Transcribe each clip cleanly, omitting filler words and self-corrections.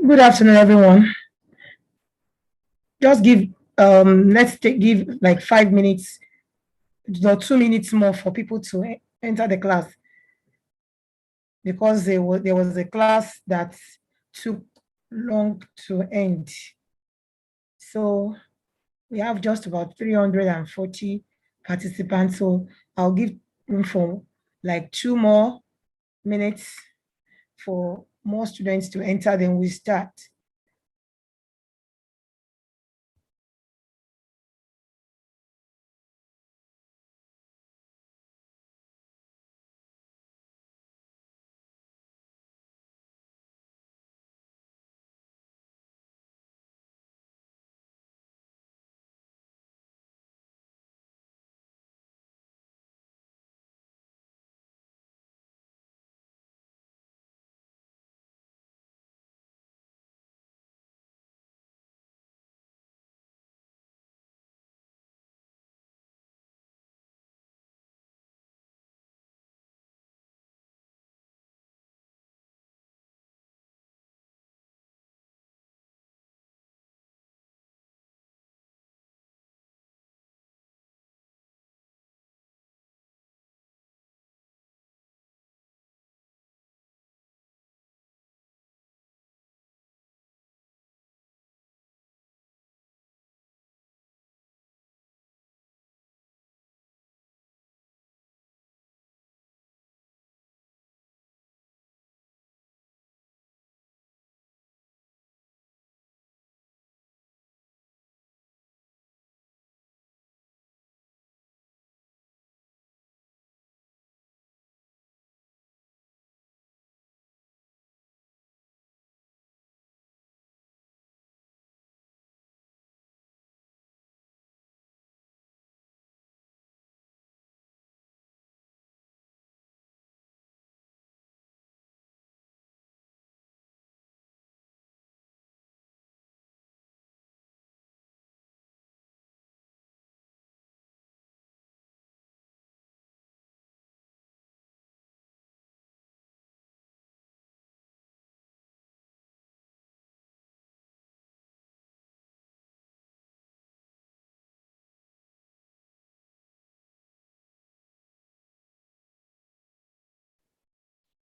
Good afternoon, everyone. Just give like 5 minutes or 2 minutes more for people to enter the class because there was a class that took long to end. So we have just about 340 participants. So I'll give room for like 2 more minutes for more students to enter, then we start.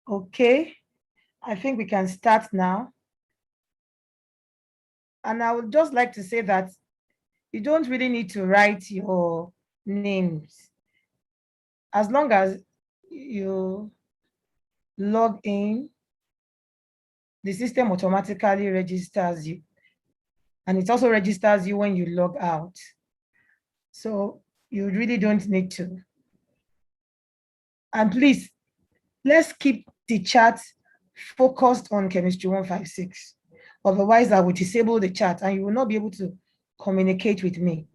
Okay, I think we can start now. And I would just like to say that you don't really need to write your names. As long as you log in, the system automatically registers you. And it also registers you when you log out. So you really don't need to. And please, let's keep the chat focused on chemistry 156. Otherwise, I will disable the chat and you will not be able to communicate with me.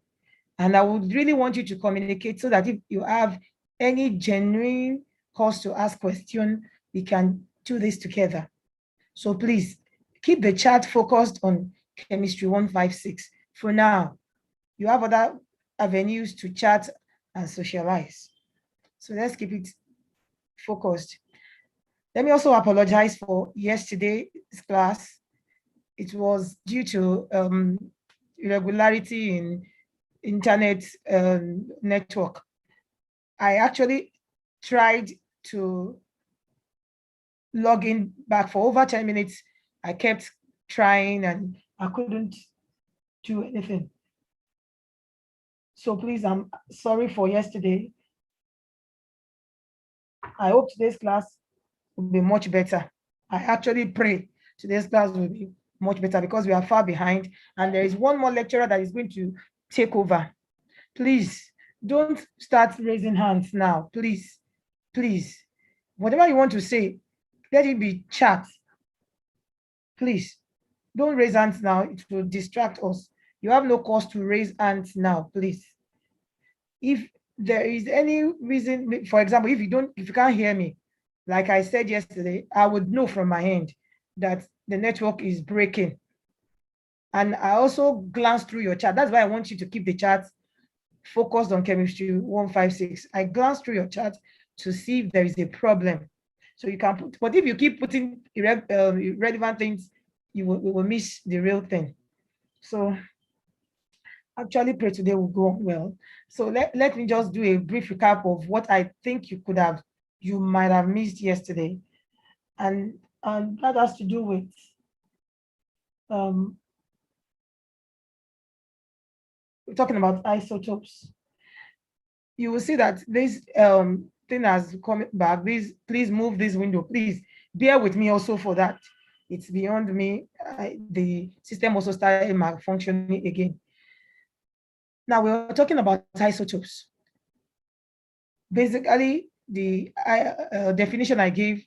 And I would really want you to communicate so that if you have any genuine cause to ask question, we can do this together. So please keep the chat focused on chemistry 156 for now. You have other avenues to chat and socialize. So let's keep it focused. Let me also apologize for yesterday's class. It was due to irregularity in internet network. I actually tried to log in back for over 10 minutes. I kept trying and I couldn't do anything. So please, I'm sorry for yesterday. I hope today's class will be much better. I actually pray today's class will be much better because we are far behind and there is one more lecturer that is going to take over. Please don't start raising hands now. Please, please. Whatever you want to say, let it be chat. Please don't raise hands now. It will distract us. You have no cause to raise hands now, please. If there is any reason, for example, if you can't hear me, like I said yesterday, I would know from my end that the network is breaking. And I also glanced through your chat. That's why I want you to keep the chat focused on chemistry 156. I glanced through your chat to see if there is a problem. So you can put, but if you keep putting irrelevant things we will miss the real thing. So actually pray today will go well. So let me just do a brief recap of what I think you might have missed yesterday. And that has to do with we're talking about isotopes. You will see that this thing has come back. Please move this window. Please bear with me also for that. It's beyond me. The system also started malfunctioning again. Now we're talking about isotopes. Basically, the definition I gave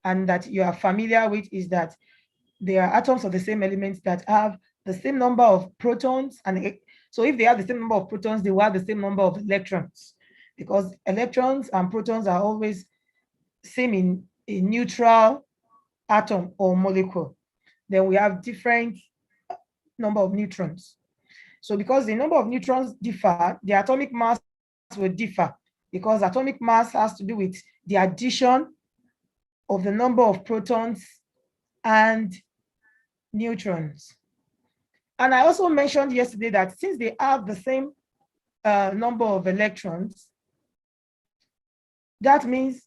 and that you are familiar with is that they are atoms of the same elements that have the same number of protons. And so if they have the same number of protons, they will have the same number of electrons, because electrons and protons are always same in a neutral atom or molecule. Then we have different number of neutrons. So because the number of neutrons differ, the atomic mass will differ, because atomic mass has to do with the addition of the number of protons and neutrons. And I also mentioned yesterday that since they have the same number of electrons, that means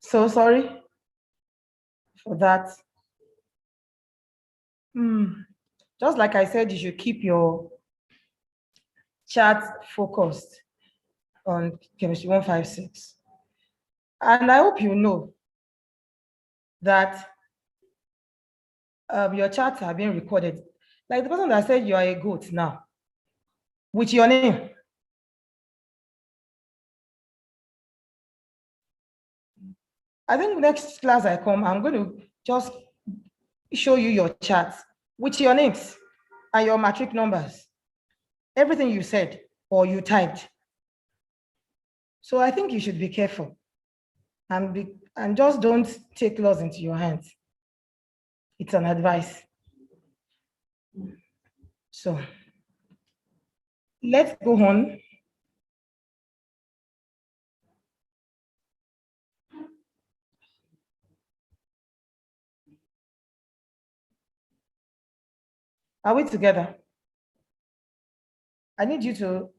so sorry for that. Just like I said, you should keep your chat focused on chemistry 156. And I hope you know that your chats are being recorded. Like the person that said you are a goat now, with your name. I think next class I come, I'm going to just show you your chats with your names and your matric numbers, everything you said or you typed. So I think you should be careful and just don't take laws into your hands. It's an advice. So let's go on. Are we together? I need you to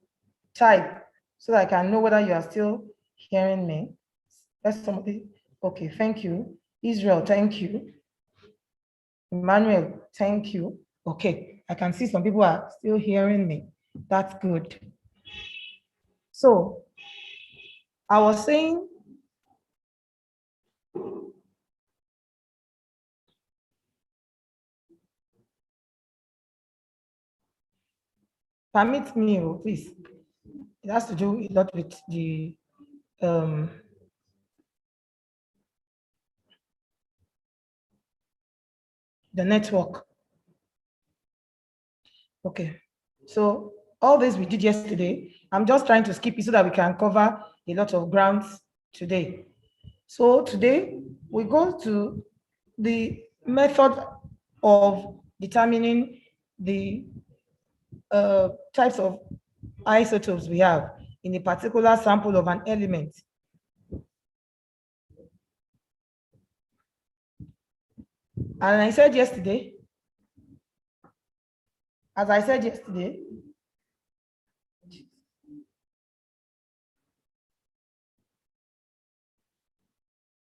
type so that I can know whether you are still hearing me. That's somebody. Okay, thank you. Israel, thank you. Emmanuel, thank you. Okay, I can see some people are still hearing me. That's good. So I was saying, permit me, please. It has to do a lot with the network. Okay, so all this we did yesterday, I'm just trying to skip it so that we can cover a lot of grounds today. So today we go to the method of determining the types of isotopes we have. in a particular sample of an element. And I said yesterday, as I said yesterday,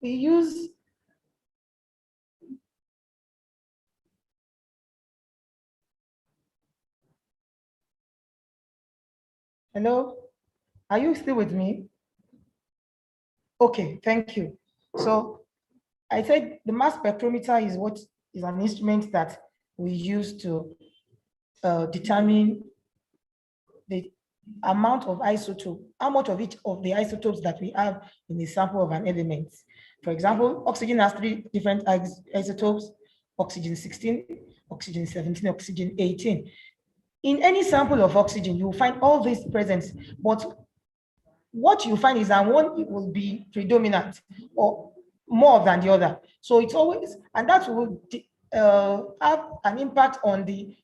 we use hello, are you still with me? Okay, thank you. So I said the mass spectrometer is what is an instrument that we use to determine the amount of isotope, how much of each of the isotopes that we have in a sample of an element. For example, oxygen has 3 different isotopes: oxygen 16, oxygen 17, oxygen 18. In any sample of oxygen, you will find all these present, but what you find is that one will be predominant or more than the other. So it's always, and that will have an impact on the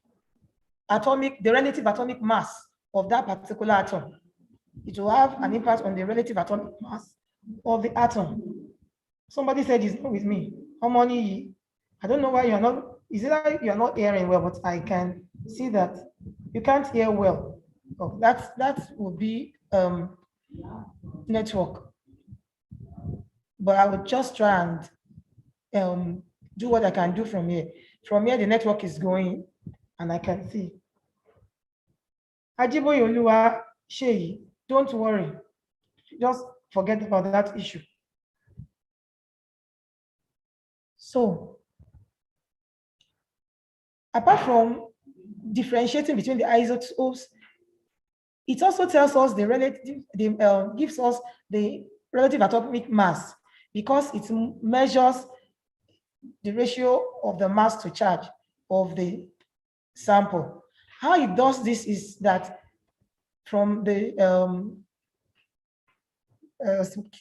relative atomic mass of that particular atom. It will have an impact on the relative atomic mass of the atom. Somebody said it's not with me. How many? I don't know why you're not. Is it like you're not hearing well? But I can see that you can't hear well. Oh, that would be network. But I would just try and do what I can do from here. From here, the network is going, and I can see. Ajiboye Oluwa Sheyi, don't worry. Just forget about that issue. So, apart from differentiating between the isotopes, it also tells us the relative, gives us the relative atomic mass, because it measures the ratio of the mass to charge of the sample. How it does this is that from the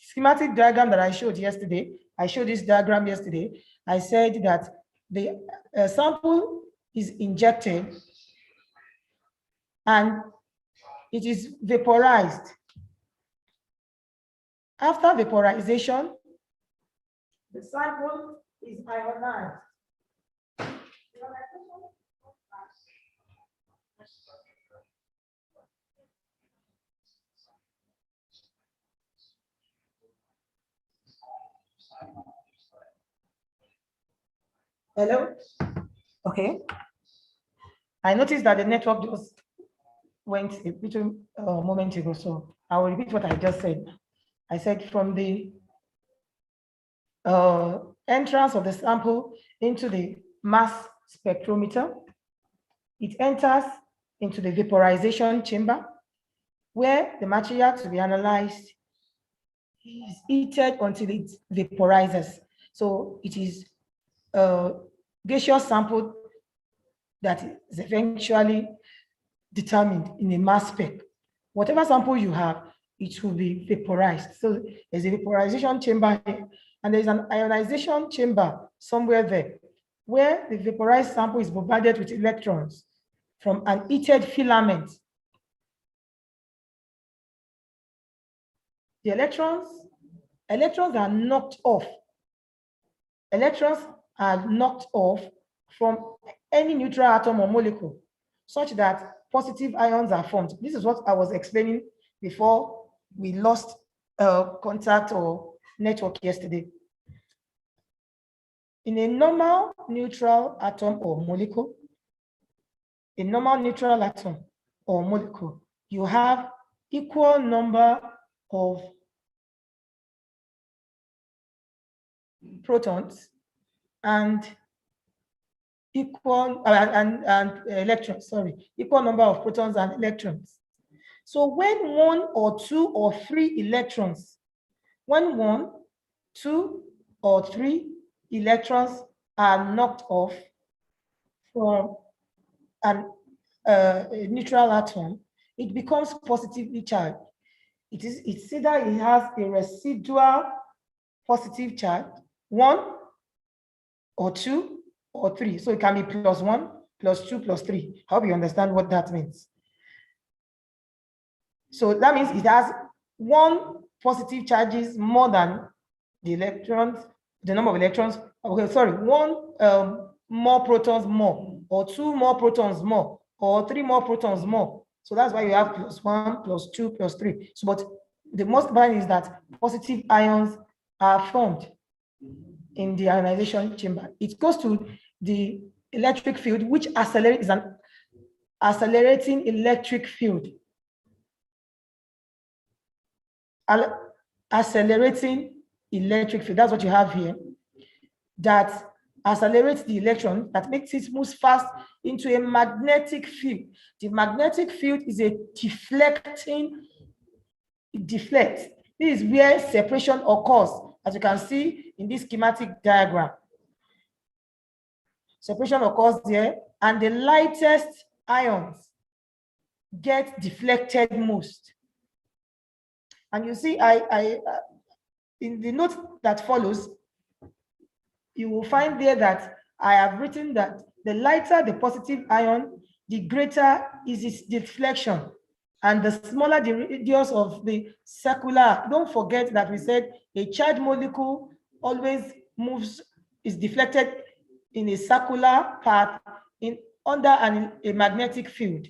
schematic diagram that I showed yesterday, I showed this diagram yesterday, I said that the sample is injected and it is vaporized. After vaporization, the sample is ionized. Hello? Okay. I noticed that the network just went a little moment ago, so I will repeat what I just said. I said from the entrance of the sample into the mass spectrometer, it enters into the vaporization chamber, where the material to be analyzed is heated until it vaporizes. So it is a gaseous sample that is eventually determined in a mass spec. Whatever sample you have, it will be vaporized. So there's a vaporization chamber here, and there's an ionization chamber somewhere there, where the vaporized sample is bombarded with electrons from an heated filament. The electrons are knocked off. Electrons are knocked off from any neutral atom or molecule, such that positive ions are formed. This is what I was explaining before we lost contact or network yesterday. In a normal neutral atom or molecule, you have equal number of protons and equal equal number of protons and electrons. So when 1 or 2 or 3 electrons, when 1, 2 or 3 electrons are knocked off from a neutral atom, it becomes positively charged. It's either it has a residual positive charge, 1 or 2 or 3. So it can be +1, +2, +3. I hope you understand what that means. So that means it has one positive charges more than the electrons, the number of electrons. Okay, sorry, one more protons more, or two more protons more, or three more protons more. So that's why you have +1, +2, +3. So, but the most important is that positive ions are formed in the ionization chamber. It goes to the electric field, which accelerates, is an accelerating electric field. Accelerating electric field, that's what you have here, that accelerates the electron, that makes it move fast into a magnetic field. The magnetic field is a deflecting, deflect. This is where separation occurs, as you can see in this schematic diagram. Separation occurs there, and the lightest ions get deflected most. And you see, in the note that follows, you will find there that I have written that the lighter the positive ion, the greater is its deflection, and the smaller the radius of the circular. Don't forget that we said a charged molecule always moves, is deflected in a circular path under a magnetic field.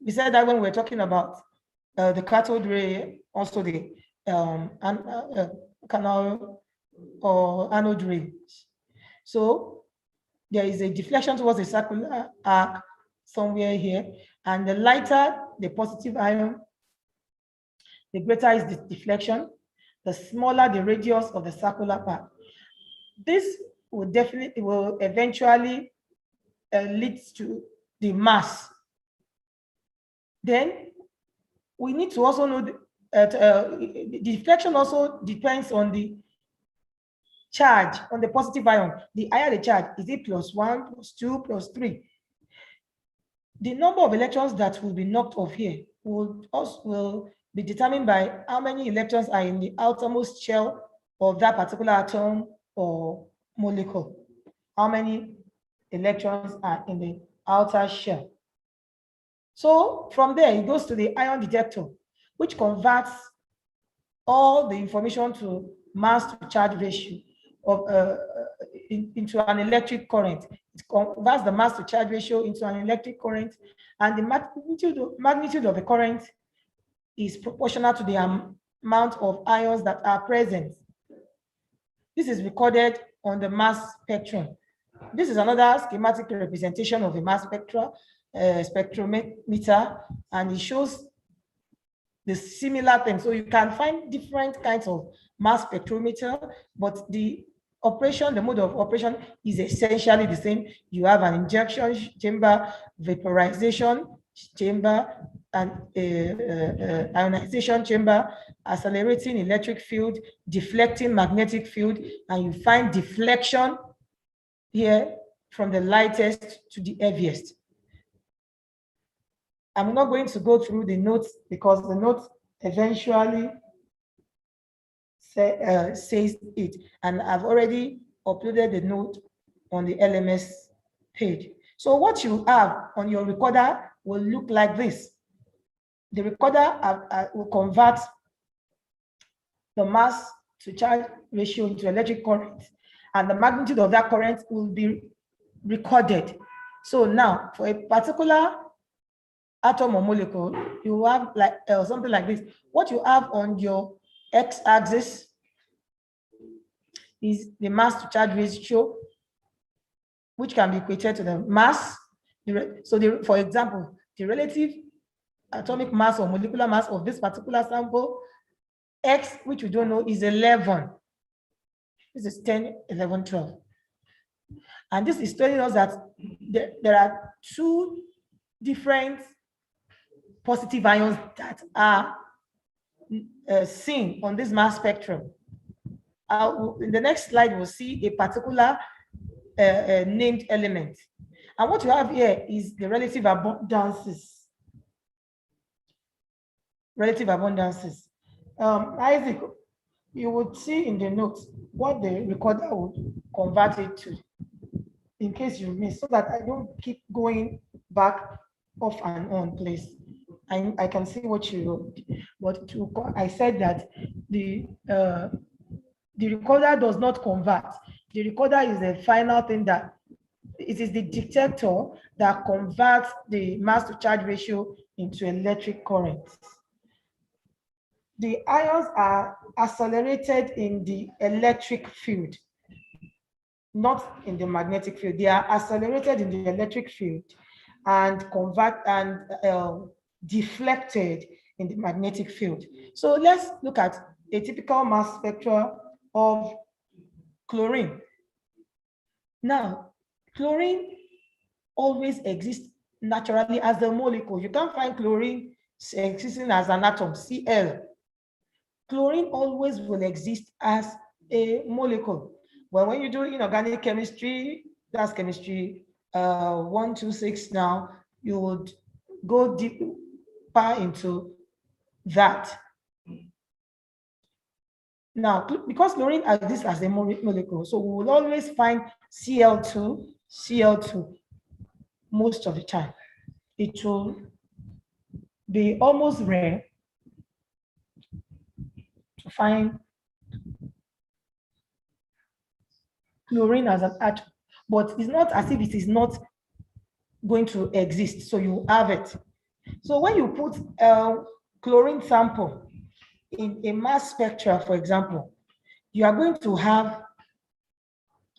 We said that when we were talking about the cathode ray, also the canal or anode ray. So there is a deflection towards a circular arc somewhere here, and the lighter the positive ion, the greater is the deflection, the smaller the radius of the circular path. This will eventually lead to the mass. Then we need to also know the deflection also depends on the charge, on the positive ion. The higher the charge, is it +1, +2, +3? The number of electrons that will be knocked off here will be determined by how many electrons are in the outermost shell of that particular atom or molecule. How many electrons are in the outer shell? So from there, it goes to the ion detector, which converts all the information to mass to charge ratio of into an electric current. It converts the mass to charge ratio into an electric current, and the magnitude of the current is proportional to the amount of ions that are present. This is recorded on the mass spectrum. This is another schematic representation of a mass spectrometer, and it shows the similar thing. So you can find different kinds of mass spectrometer, but the operation, the mode of operation is essentially the same. You have an injection chamber, vaporization chamber, and ionization chamber, accelerating electric field, deflecting magnetic field, and you find deflection here from the lightest to the heaviest. I'm not going to go through the notes because the notes eventually says it, and I've already uploaded the note on the LMS page. So what you have on your recorder will look like this. The recorder will convert the mass to charge ratio into electric current, and the magnitude of that current will be recorded. So now, for a particular atom or molecule, you have like something like this. What you have on your x-axis is the mass to charge ratio, which can be equated to the mass. So, for example, the relative atomic mass or molecular mass of this particular sample, X, which we don't know, is 11. This is 10, 11, 12. And this is telling us that there are two different positive ions that are seen on this mass spectrum. In the next slide, we'll see a particular named element. And what you have here is the relative abundances. Relative abundances. Isaac, you would see in the notes what the recorder would convert it to, in case you miss, so that I don't keep going back off and on, please. I can see what you wrote. But I said that the recorder does not convert. The recorder is the final thing that it is the detector that converts the mass to charge ratio into electric current. The ions are accelerated in the electric field, not in the magnetic field. They are accelerated in the electric field and deflected in the magnetic field. So let's look at a typical mass spectra of chlorine. Now, chlorine always exists naturally as a molecule. You can't find chlorine existing as an atom, Cl. Chlorine always will exist as a molecule. Well, when you do inorganic chemistry, that's chemistry 126 now, you would go deeper into that. Now, because chlorine exists as a molecule, so we will always find Cl2 most of the time. It will be almost rare to find chlorine as an atom, but it's not as if it is not going to exist, so you have it. So when you put a chlorine sample in a mass spectra, for example, you are going to have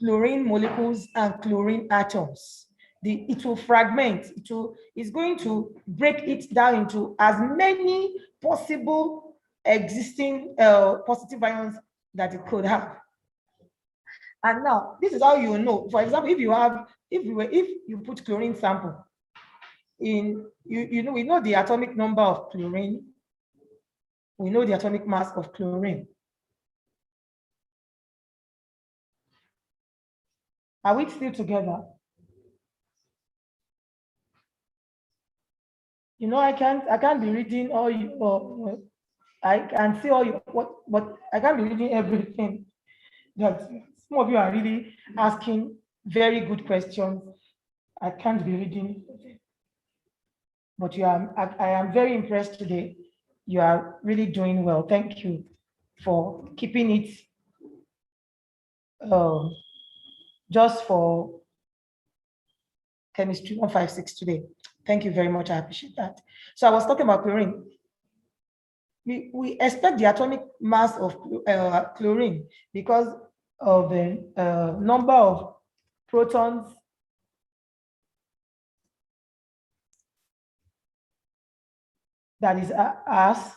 chlorine molecules and chlorine atoms. It will fragment. It's going to break it down into as many possible existing positive ions that it could have. And now this is how you know. For example, if you put chlorine sample in, we know the atomic number of chlorine. We know the atomic mass of chlorine. Are we still together? I can't be reading all you. I can see all you but I can't be reading everything. That some of you are really asking very good questions. I can't be reading, but I am very impressed today. You are really doing well. Thank you for keeping it just for chemistry 156 today. Thank you very much. I appreciate that. So I was talking about chlorine. We expect the atomic mass of chlorine because of the number of protons that is asked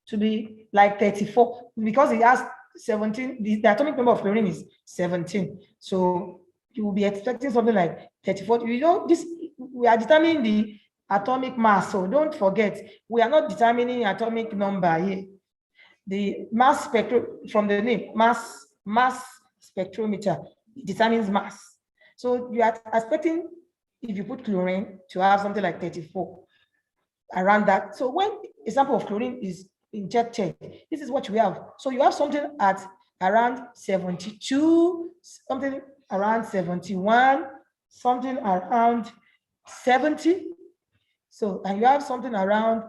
to be like 34, because it has 17. The atomic number of chlorine is 17. So you will be expecting something like 34. We are determining the atomic mass. So don't forget, we are not determining atomic number here. The mass spectrum, from the name, mass spectrometer determines mass. So you are expecting, if you put chlorine, to have something like 34 around that. So when a sample of chlorine is injected, this is what we have. So you have something at around 72, something around 71, something around 70. So, and you have something around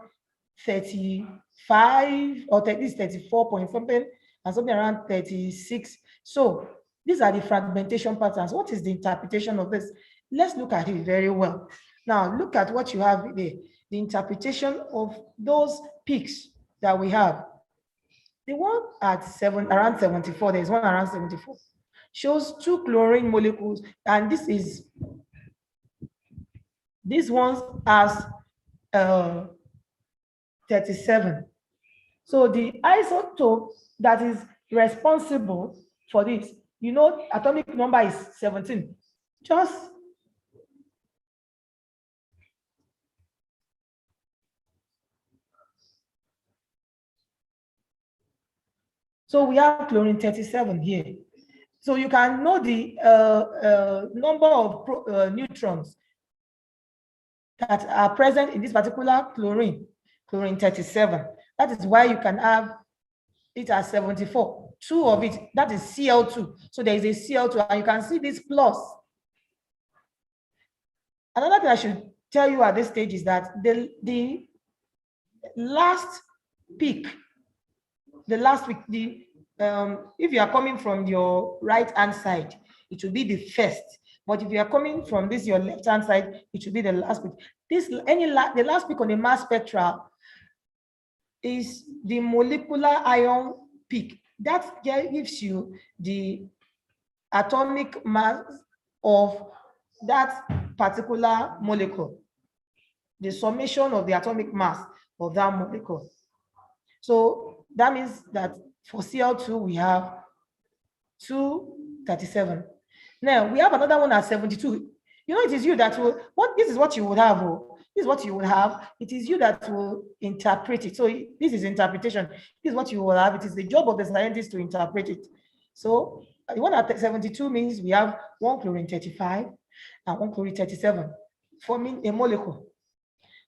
35 or at least 34 point something, and something around 36. So these are the fragmentation patterns. What is the interpretation of this? Let's look at it very well. Now look at what you have there. The interpretation of those peaks that we have. The one at around 74, there's one around 74, shows two chlorine molecules, and these ones as 37. So the isotope that is responsible for this, atomic number is 17. So we have chlorine 37 here. So you can know the number of neutrons that are present in this particular chlorine 37. That is why you can have it as 74. Two of it, that is Cl2. So there is a Cl2, and you can see this plus. Another thing I should tell you at this stage is that the last peak, if you are coming from your right hand side, it will be the first. But if you are coming from this your left hand side, it should be the last peak. The last peak on the mass spectra is the molecular ion peak. That gives you the atomic mass of that particular molecule, the summation of the atomic mass of that molecule. So that means that for Cl2, we have 237. Now we have another one at 72. You know, it is you that will, this is what you would have. This is what you will have. It is you that will interpret it. So this is interpretation. This is what you will have. It is the job of the scientist to interpret it. So the one at 72 means we have 1 chlorine 35 and 1 chlorine 37 forming a molecule.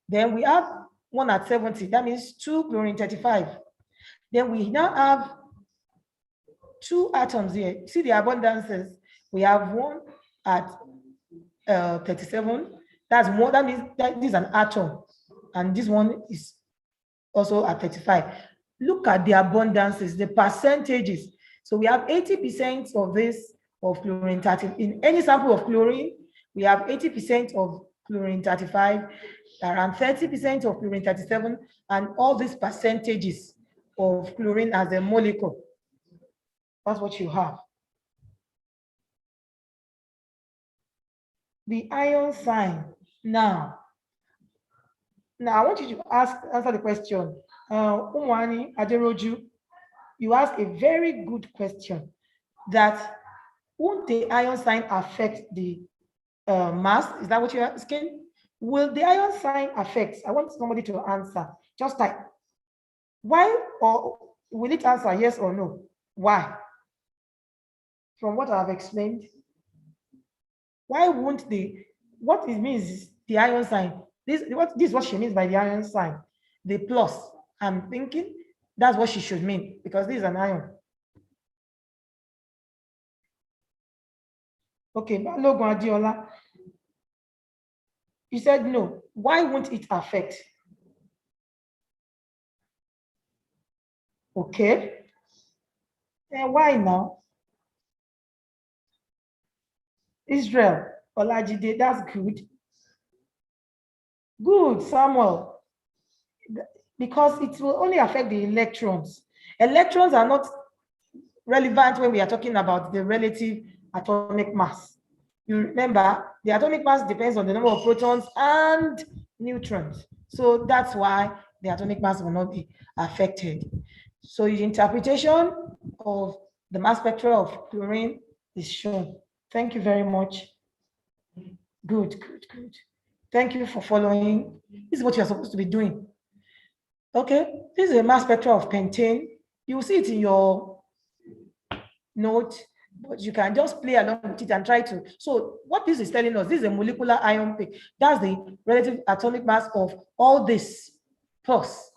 Then we have one at 70. That means 2 chlorine 35. Then we now have 2 atoms here. See the abundances. We have one at 37. That's more. That means that this is an atom, and this one is also at 35. Look at the abundances, the percentages. So we have 80% of this of chlorine 30. In any sample of chlorine, we have 80% of chlorine 35, around 30% of chlorine 37, and all these percentages of chlorine as a molecule. That's what you have. The ion sign. Now I want you to answer the question. Umwani Aderoju, you asked a very good question, that won't the ion sign affect the mass? Is that what you're asking? Will the ion sign affect? I want somebody to answer. Just type. Why, or will it answer yes or no? Why? From what I've explained, why won't what it means is the ion sign. This is what she means by the ion sign. The plus. I'm thinking that's what she should mean, because this is an ion. Okay, Balogun Adiola. You said no. Why won't it affect? Okay. And why now? Israel, Olajide, that's good. Good, Samuel. Because it will only affect the electrons. Electrons are not relevant when we are talking about the relative atomic mass. You remember, the atomic mass depends on the number of protons and neutrons. So that's why the atomic mass will not be affected. So the interpretation of the mass spectra of chlorine is shown. Thank you very much. Good. Thank you for following. This is what you're supposed to be doing. Okay, this is a mass spectra of pentane. You will see it in your note, but you can just play along with it and try to. So what this is telling us, this is a molecular ion peak. That's the relative atomic mass of all this plus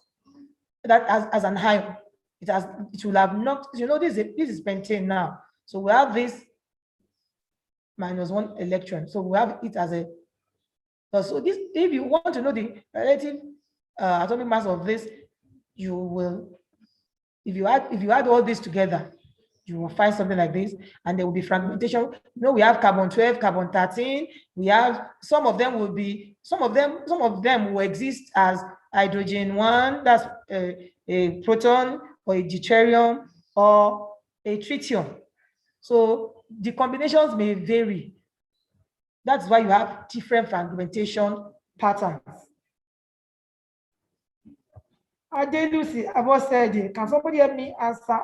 that as an ion. It will have not, you know, this is pentane now. So we have this -1 electron. So we have it as a, so this, if you want to know the relative atomic mass of this, you will, if you add all this together, you will find something like this, and there will be fragmentation. You know, we have carbon 12, carbon 13. We have, some of them will exist as hydrogen 1, that's a proton, or a deuterium, or a tritium. So the combinations may vary. That's why you have different fragmentation patterns. Adelusi, I've said, can somebody help me answer?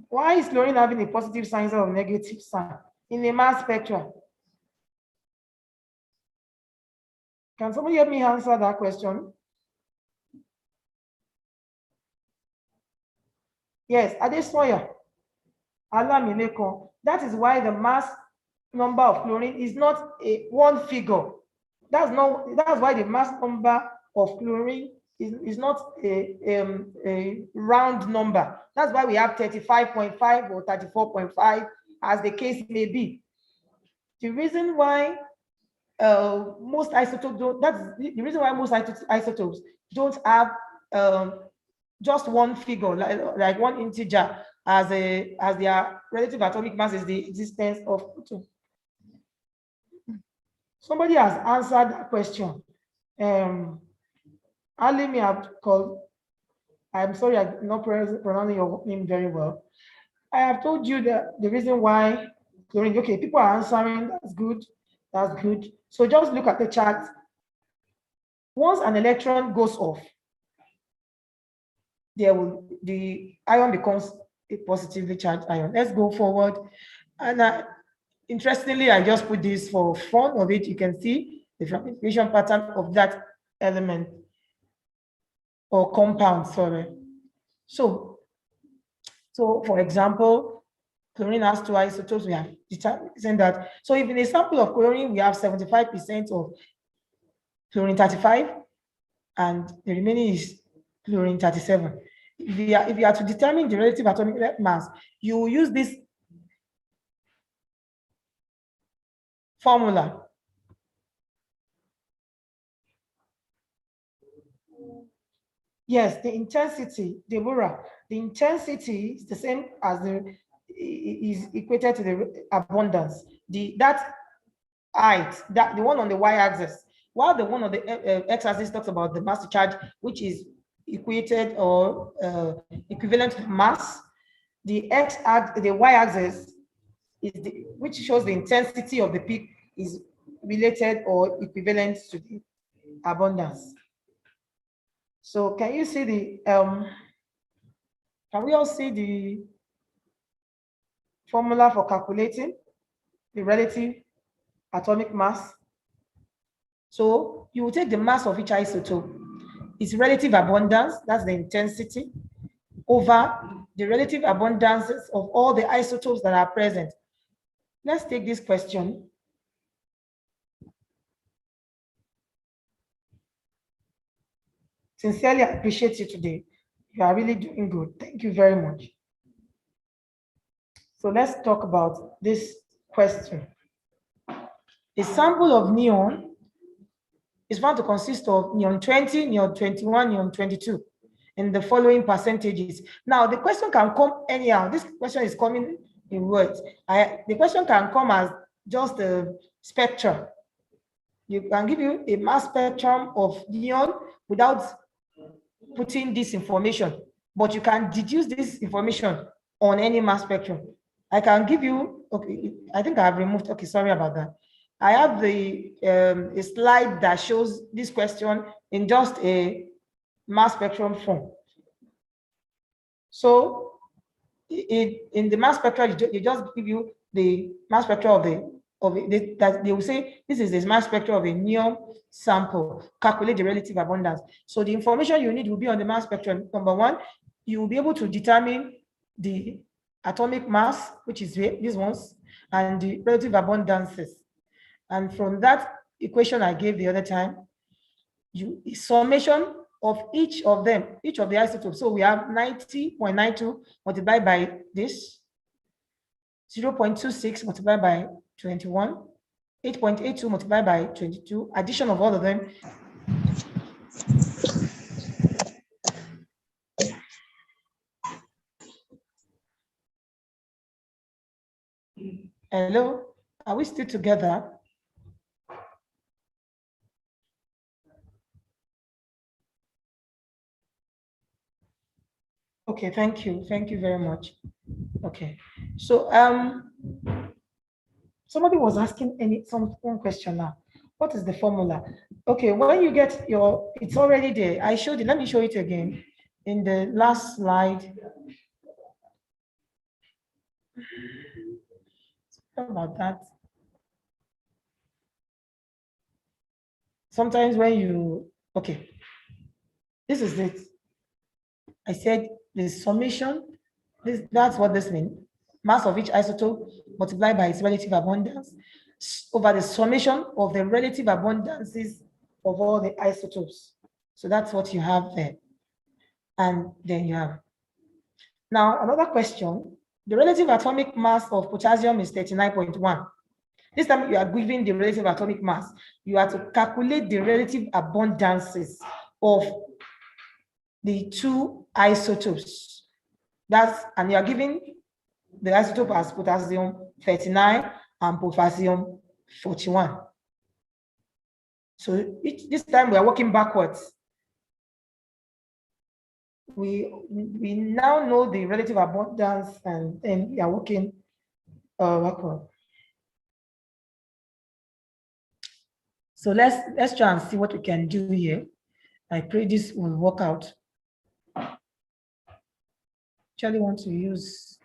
Why is chlorine having a positive sign or a negative sign in the mass spectrum? Can somebody help me answer that question? Yes, Adesoya. Alamileko. That is why the mass number of chlorine is not a one figure. That's why the mass number of chlorine is not a round number. That's why we have 35.5 or 34.5, as the case may be. The reason why most isotopes don't, that's the reason why most isotopes don't have just one figure, like one integer as their relative atomic mass is the existence of proton. Somebody has answered that question. Ali may have called. I'm sorry, I'm not pronouncing your name very well. I have told you that the reason why chlorine, okay, people are answering, that's good, that's good. So just look at the chart. Once an electron goes off, the ion becomes a positively charged ion. Let's go forward. And interestingly, I just put this for fun of it. You can see the fragmentation pattern of that element or compound, sorry. So for example, chlorine has two isotopes. We have determined that. So if in a sample of chlorine, we have 75% of chlorine 35, and the remaining is chlorine 37. If you are to determine the relative atomic mass, you will use this formula. Yes, the intensity, Deborah, the intensity is the same as is equated to the abundance. That height, the one on the y-axis, while the one on the x-axis talks about the mass charge, which is equated or equivalent to mass, the y-axis is which shows the intensity of the peak is related or equivalent to the abundance. So can you see the can we all see the formula for calculating the relative atomic mass? So you will take the mass of each isotope, its relative abundance, that's the intensity, over the relative abundances of all the isotopes that are present. Let's take this question. Sincerely, I appreciate you today. You are really doing good. Thank you very much. So let's talk about this question. A sample of neon is found to consist of neon 20, neon 21, neon 22 in the following percentages. Now, the question can come anyhow. This question is coming in words. The question can come as just a spectrum. You can give you a mass spectrum of neon without putting this information, but you can deduce this information on any mass spectrum. I can give you, okay, I think I have removed, okay, sorry about that. I have a slide that shows this question in just a mass spectrum form. So in the mass spectrum, you just give you the mass spectrum that they will say this is the mass spectrum of a neon sample, calculate the relative abundance. So the information you need will be on the mass spectrum. Number one, you will be able to determine the atomic mass, which is these ones, and the relative abundances. And from that equation I gave the other time, summation of each of them, each of the isotopes. So we have 90.92 multiplied by this, 0.26 multiplied by 21, 8.82 multiplied by 22, addition of all of them. Hello, are we still together? Okay, thank you. Thank you very much. Okay, so somebody was asking one question now. What is the formula? Okay, when you get it's already there. I showed it. Let me show it again in the last slide. Sorry about that. Sometimes when okay, this is it. I said the summation, that's what this means. Mass of each isotope multiplied by its relative abundance over the summation of the relative abundances of all the isotopes. So that's what you have there. And then you have. Now, another question. The relative atomic mass of potassium is 39.1. This time you are given the relative atomic mass. You have to calculate the relative abundances of the two isotopes. And you are given the isotope as potassium 39 and potassium 41. So this time we are working backwards. We now know the relative abundance, and then we are working backward. So let's try and see what we can do here. I pray this will work out. Actually want to use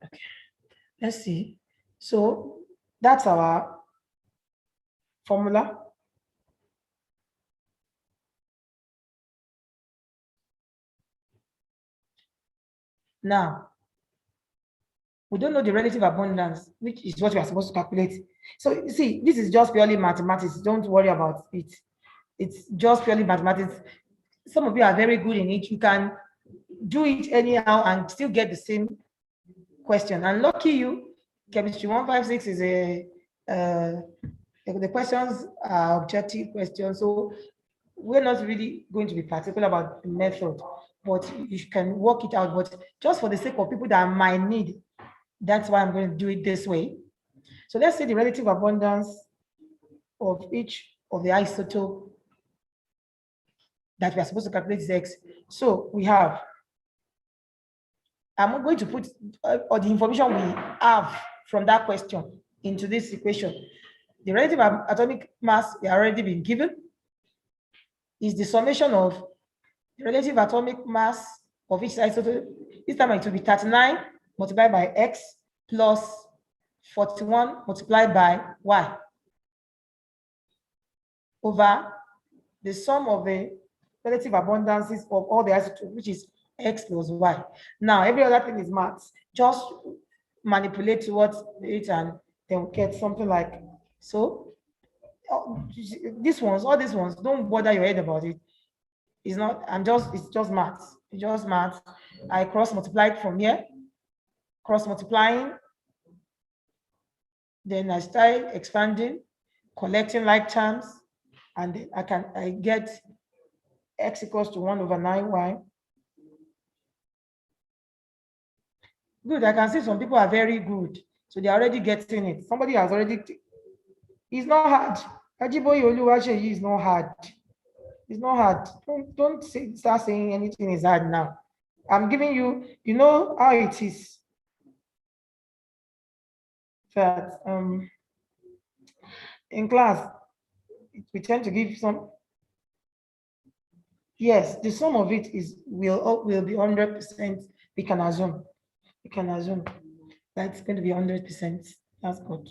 okay. Let's see. So that's our formula. Now, we don't know the relative abundance, which is what we are supposed to calculate. So you see, this is just purely mathematics. Don't worry about it. It's just purely mathematics. Some of you are very good in it. You can do it anyhow and still get the same question. And lucky you, chemistry 156 is the questions are objective questions. So we're not really going to be particular about the method, but you can work it out. But just for the sake of people that might need, that's why I'm going to do it this way. So let's say the relative abundance of each of the isotope that we are supposed to calculate is X. So we have, I'm going to put all the information we have from that question into this equation. The relative atomic mass we already been given is the summation of the relative atomic mass of each isotope. This time it will be 39 multiplied by X plus 41 multiplied by Y over the sum of the relative abundances of all the isotopes, which is X plus Y. Now, every other thing is maths. Just manipulate towards it and then get something like so. All these ones, don't bother your head about it. It's not, it's just maths. It's just maths. I cross multiplied from here, cross multiplying. Then I start expanding, collecting like terms, and then I get X equals to 1 over 9Y. Good, I can see some people are very good. So they're already getting it. Somebody has already, it's not hard. Ajiboye Oluwaseyi is not hard. It's not hard. Don't start saying anything is hard now. I'm giving you, you know how it is. That in class, we tend to give some. Yes, the sum of it will be 100%. We can assume. We can assume that's going to be 100%. That's good.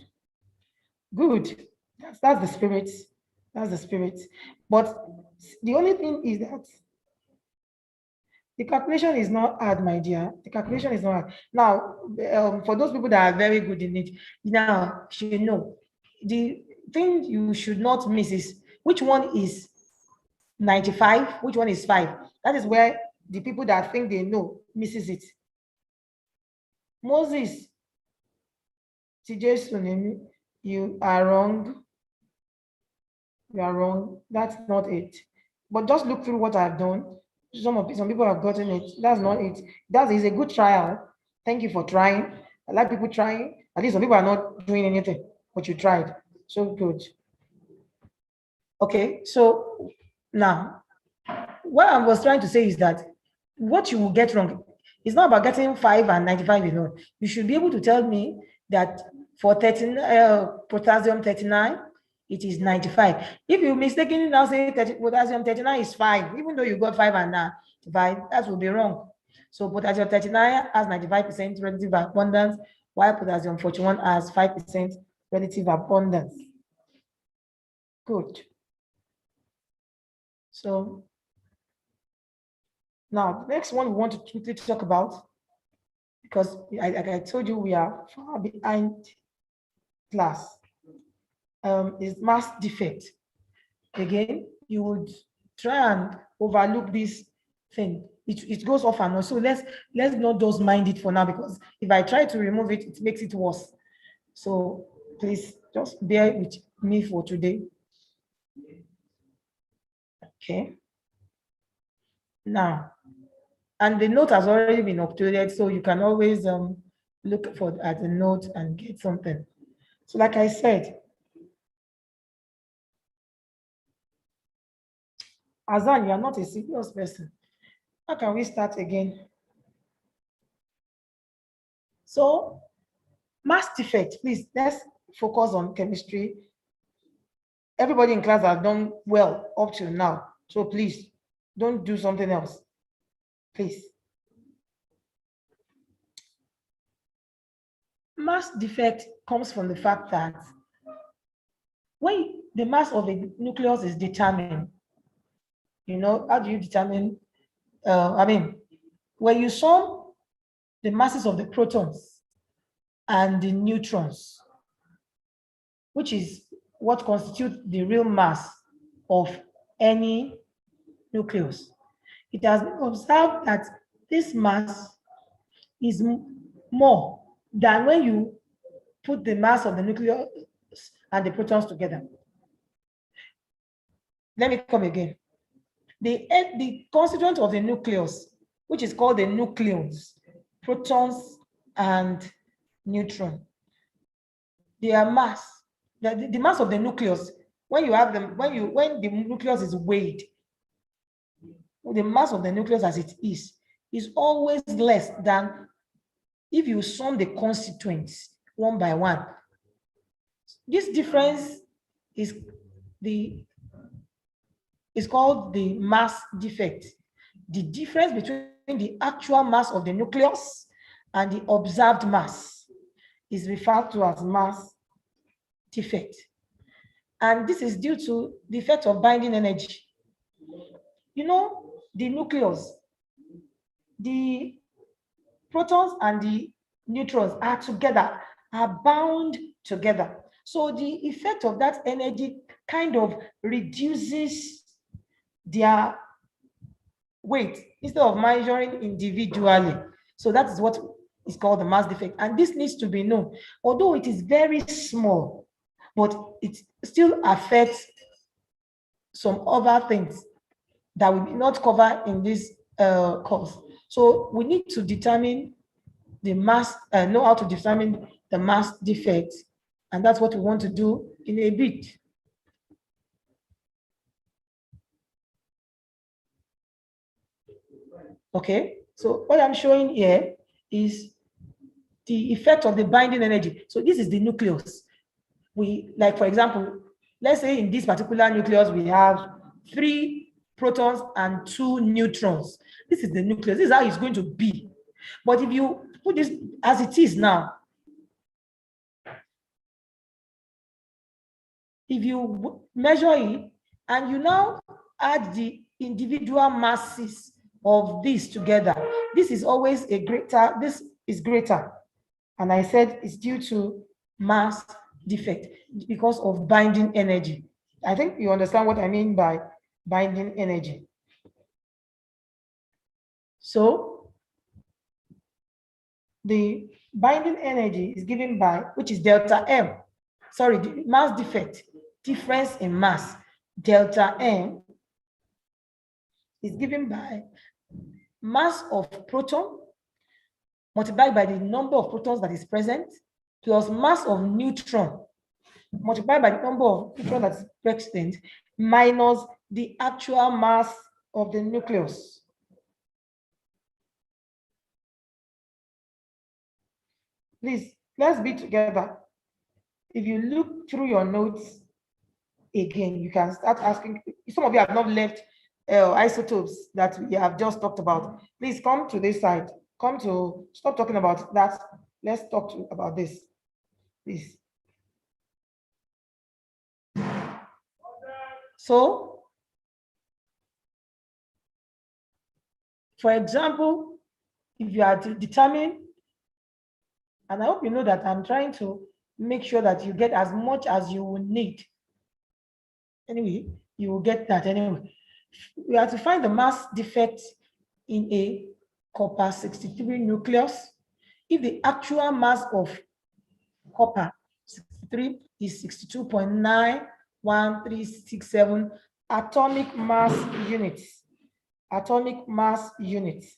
Good. That's the spirit. That's the spirit. But the only thing is that the calculation is not hard, my dear. The calculation is not hard. Now, for those people that are very good in it, now you know the thing you should not miss is which one is 95, which one is 5. That is where the people that think they know misses it. Moses, TJ Sunemi, you are wrong. You are wrong. That's not it. But just look through what I've done. Some people have gotten it. That's not it. That is a good trial. Thank you for trying. I like people trying. At least some people are not doing anything, but you tried. So good. Okay, so now what I was trying to say is that what you will get wrong is not about getting 5 and 95 alone. You should be able to tell me that for potassium 39, it is 95. If you mistakenly now say potassium 39 is 5, even though you got 5 and 95, that will be wrong. So potassium 39 has 95% relative abundance, while potassium 41 has 5% relative abundance. Good. So now the next one we want to quickly talk about, because like I told you, we are far behind class, is mass defect. Again, you would try and overlook this thing. It goes off and on. So let's not just mind it for now, because if I try to remove it, it makes it worse. So please just bear with me for today. Okay. Now, and the note has already been uploaded, so you can always look at the note and get something. So like I said, Azan, you are not a serious person. How can we start again? So, mass defect, please, let's focus on chemistry. Everybody in class has done well up till now. So please, don't do something else. Please. Mass defect comes from the fact that when the mass of a nucleus is determined, how do you determine? When you sum the masses of the protons and the neutrons, which is what constitutes the real mass of any nucleus, it has been observed that this mass is more than when you put the mass of the nucleus and the protons together. Let me come again. The constituent of the nucleus, which is called the nucleons, protons and neutron, their mass, the mass of the nucleus, when you have them, when the nucleus is weighed, the mass of the nucleus as it is always less than if you sum the constituents one by one. This difference is called the mass defect. The difference between the actual mass of the nucleus and the observed mass is referred to as mass defect. And this is due to the effect of binding energy. The nucleus, the protons and the neutrons are together, are bound together. So the effect of that energy kind of reduces their weight instead of measuring individually. So that is what is called the mass defect. And this needs to be known. Although it is very small, but it still affects some other things that we will not cover in this course. So we need to determine the mass, know how to determine the mass defect. And that's what we want to do in a bit. Okay, so what I'm showing here is the effect of the binding energy. So this is the nucleus. For example, let's say in this particular nucleus, we have 3 protons and 2 neutrons. This is the nucleus. This is how it's going to be. But if you put this as it is now, if you measure it and you now add the individual masses of these together, this is always this is greater. And I said it's due to mass defect because of binding energy. I think you understand what I mean by binding energy. So the binding energy is given by, which is delta M. Sorry, the mass defect, difference in mass, delta M, is given by mass of proton multiplied by the number of protons that is present plus mass of neutron multiplied by the number of neutrons that is present minus the actual mass of the nucleus. Please, let's be together. If you look through your notes again, you can start asking. Some of you have not left isotopes that we have just talked about. Please come to this side. Stop talking about that. Let's talk about this, please. So, for example, if you are to determine, and I hope you know that I'm trying to make sure that you get as much as you will need. Anyway, you will get that anyway. we are to find the mass defect in a copper 63 nucleus. If the actual mass of copper 63 is 62.91367 atomic mass units. Atomic mass units.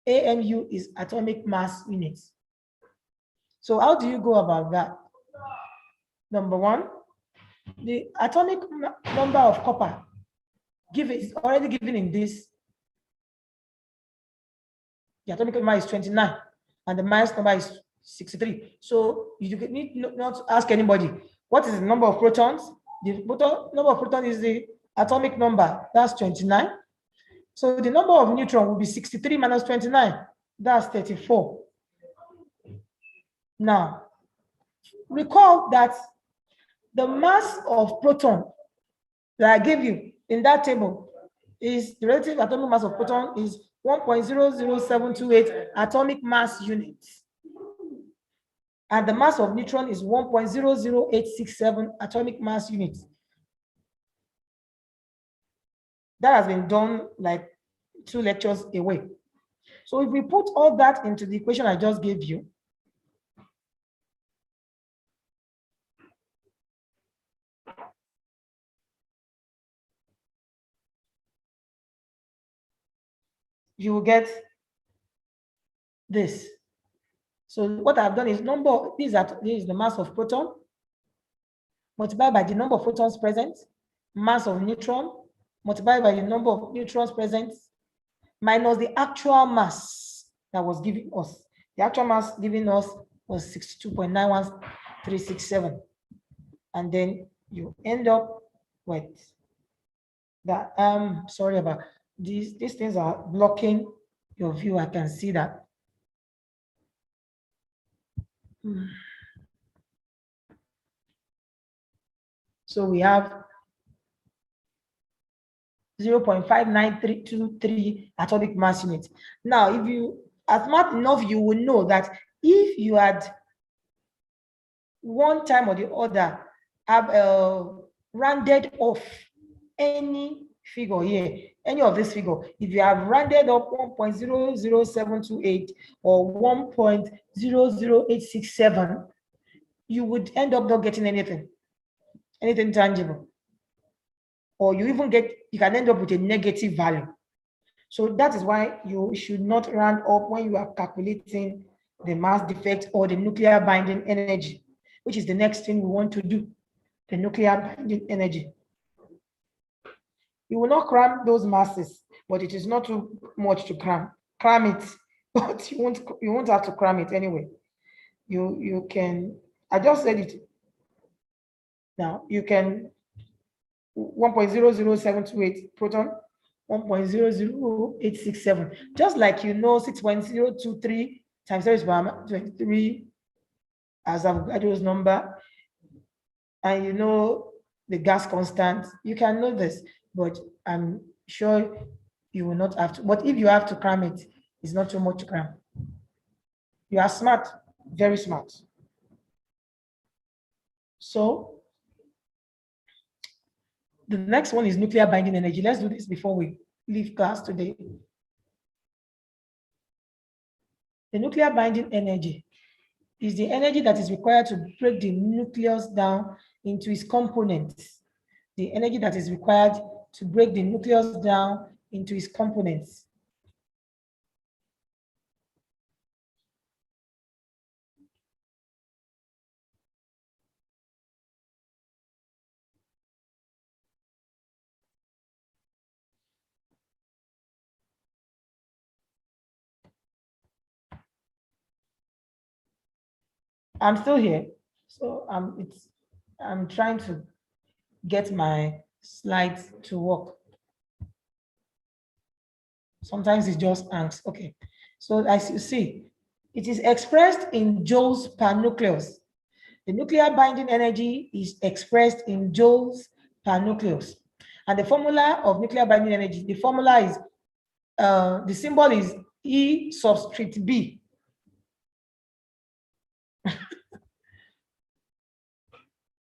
AMU is atomic mass units. So how do you go about that? Number one, the atomic number of copper is already given in this. The atomic number is 29 and the mass number is 63. So you need not ask anybody, what is the number of protons? The number of protons is the atomic number, that's 29. So the number of neutrons will be 63 minus 29, that's 34. Now, recall that the mass of proton that I gave you in that table is the relative atomic mass of proton is 1.00728 atomic mass units. And the mass of neutron is 1.00867 atomic mass units. That has been done like 2 lectures away. So if we put all that into the equation I just gave you, you will get this. So what I've done is this is the mass of proton multiplied by the number of protons present, mass of neutron multiplied by the number of neutrons present, minus the actual mass that was given us. The actual mass given us was 62.91367. And then you end up with that. Sorry about these things are blocking your view. I can see that. So we have 0.59323 atomic mass units. Now, if you are smart enough, you will know that if you had one time or the other have rounded off any figure here, any of this figure, if you have rounded up 1.00728 or 1.00867, you would end up not getting anything tangible. Or you can end up with a negative value. So that is why you should not round up when you are calculating the mass defect or the nuclear binding energy, which is the next thing we want to do, the nuclear binding energy. You will not cram those masses, but it is not too much to cram. Cram it, but you won't have to cram it anyway. You can, I just said it. Now you can 1.00728 proton, 1.00867. Just like 6.023 times 10 to the power 23 as Avogadro's number, and the gas constant. You can know this, but I'm sure you will not have to. But if you have to cram it, it's not too much to cram. You are smart, very smart. So the next one is nuclear binding energy. Let's do this before we leave class today. The nuclear binding energy is the energy that is required to break the nucleus down into its components. The energy that is required to break the nucleus down into its components. I'm still here, so I'm trying to get my slides to work. Sometimes it just hangs. Okay, so as you see, it is expressed in joules per nucleus. The nuclear binding energy is expressed in joules per nucleus. And the formula of nuclear binding energy, the formula is, the symbol is E subscript B.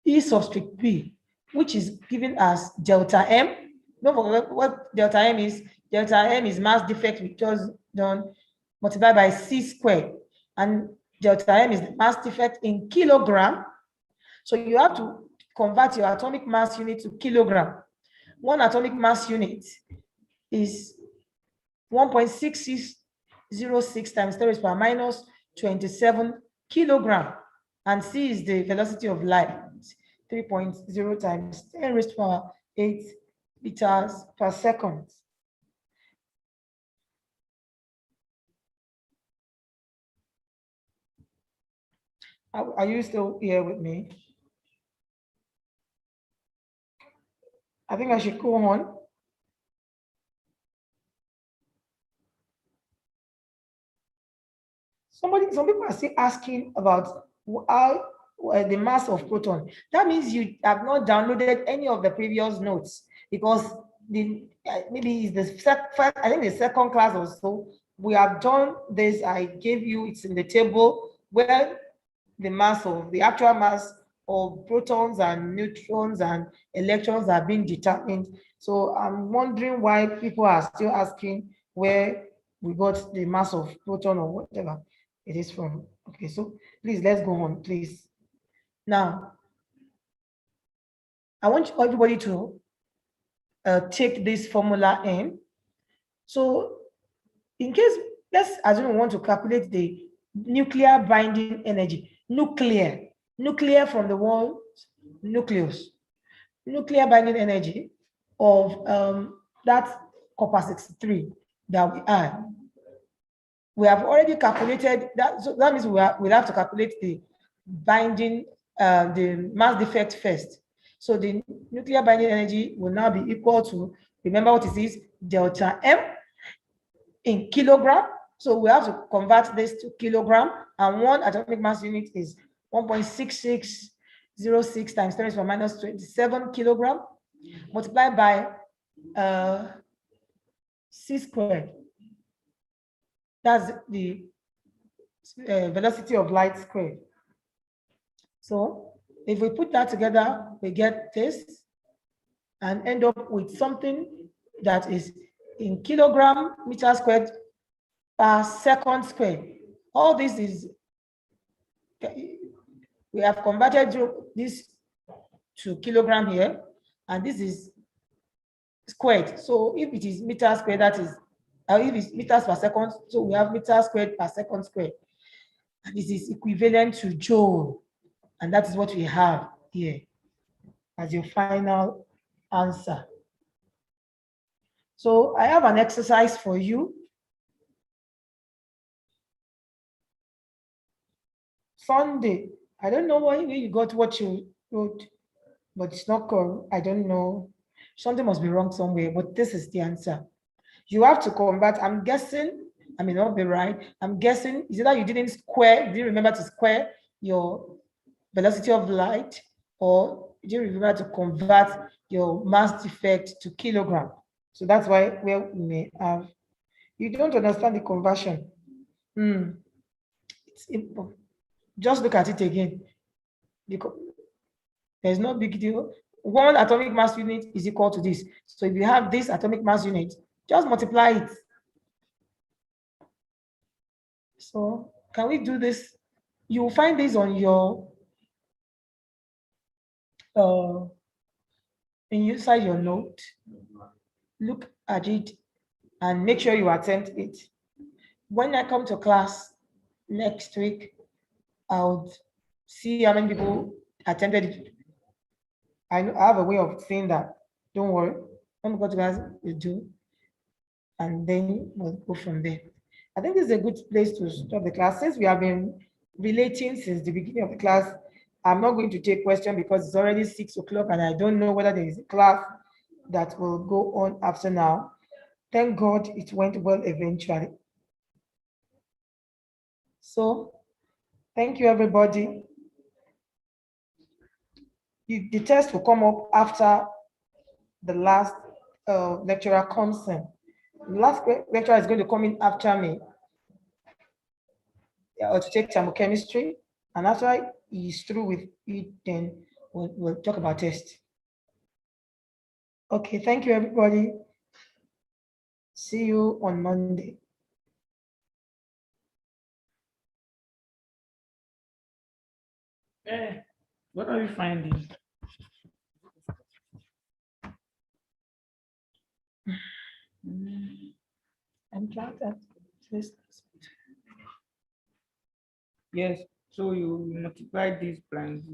E subscript B. which is given as delta M. Don't forget what delta M is. Delta M is mass defect, we just done, multiplied by C squared. And delta M is the mass defect in kilogram. So you have to convert your atomic mass unit to kilogram. One atomic mass unit is 1.6606 times 10 raised to the power minus 27 kilogram. And C is the velocity of light, 3.0 times 10 raised to the power 8 meters per second. Are you still here with me? I think I should go on. Some people are still asking about how the mass of proton. That means you have not downloaded any of the previous notes, because maybe it's I think the second class or so, we have done this. I gave you, it's in the table where the mass of the actual mass of protons and neutrons and electrons are being determined. So I'm wondering why people are still asking where we got the mass of proton or whatever it is from. Okay, so please, let's go on, please. Now, I want everybody to take this formula in. So in case, let's assume we want to calculate the nuclear binding energy. Nuclear from the word nucleus. Nuclear binding energy of that copper 63 that we add. We have already calculated that, so that means we'll have to calculate the binding, the mass defect first. So the nuclear binding energy will now be equal to, remember what it is, delta M in kilogram. So we have to convert this to kilogram, and one atomic mass unit is 1.6606 times 10 raised to the power minus 27 kilogram, multiplied by C squared. That's the velocity of light squared. So if we put that together, we get this and end up with something that is in kilogram meter squared per second squared. All this is, we have converted this to kilogram here, and this is squared. So if it is meter squared, that is, if it's meters per second, so we have meter squared per second squared. And this is equivalent to joule. And that is what we have here as your final answer. So I have an exercise for you. Sunday, I don't know why you got what you wrote, but it's not correct. I don't know. Something must be wrong somewhere, but this is the answer. You have to convert, I'm guessing, I may not be right. I'm guessing, is it that you didn't remember to square your velocity of light, or you didn't remember to convert your mass defect to kilogram? So that's why where we may have, you don't understand the conversion. It's important. Just look at it again. There's no big deal. One atomic mass unit is equal to this. So if you have this atomic mass unit, just multiply it. So can we do this? You will find this on your inside your note. Look at it and make sure you attempt it. When I come to class next week, I'll see how many people attempted it. I have a way of saying that. Don't worry. When we go to class, we do. And then we'll go from there. I think this is a good place to stop the class. Since we have been relating since the beginning of the class, I'm not going to take questions because it's already 6 o'clock and I don't know whether there is a class that will go on after now. Thank God it went well eventually. So thank you, everybody. The test will come up after the last lecturer comes in. The last lecturer is going to come in after me, or to take thermochemistry, and after he's through with it, then we'll talk about test. Okay, thank you, everybody. See you on Monday. What are you finding? I'm glad that this. Yes, so you multiply these blanks.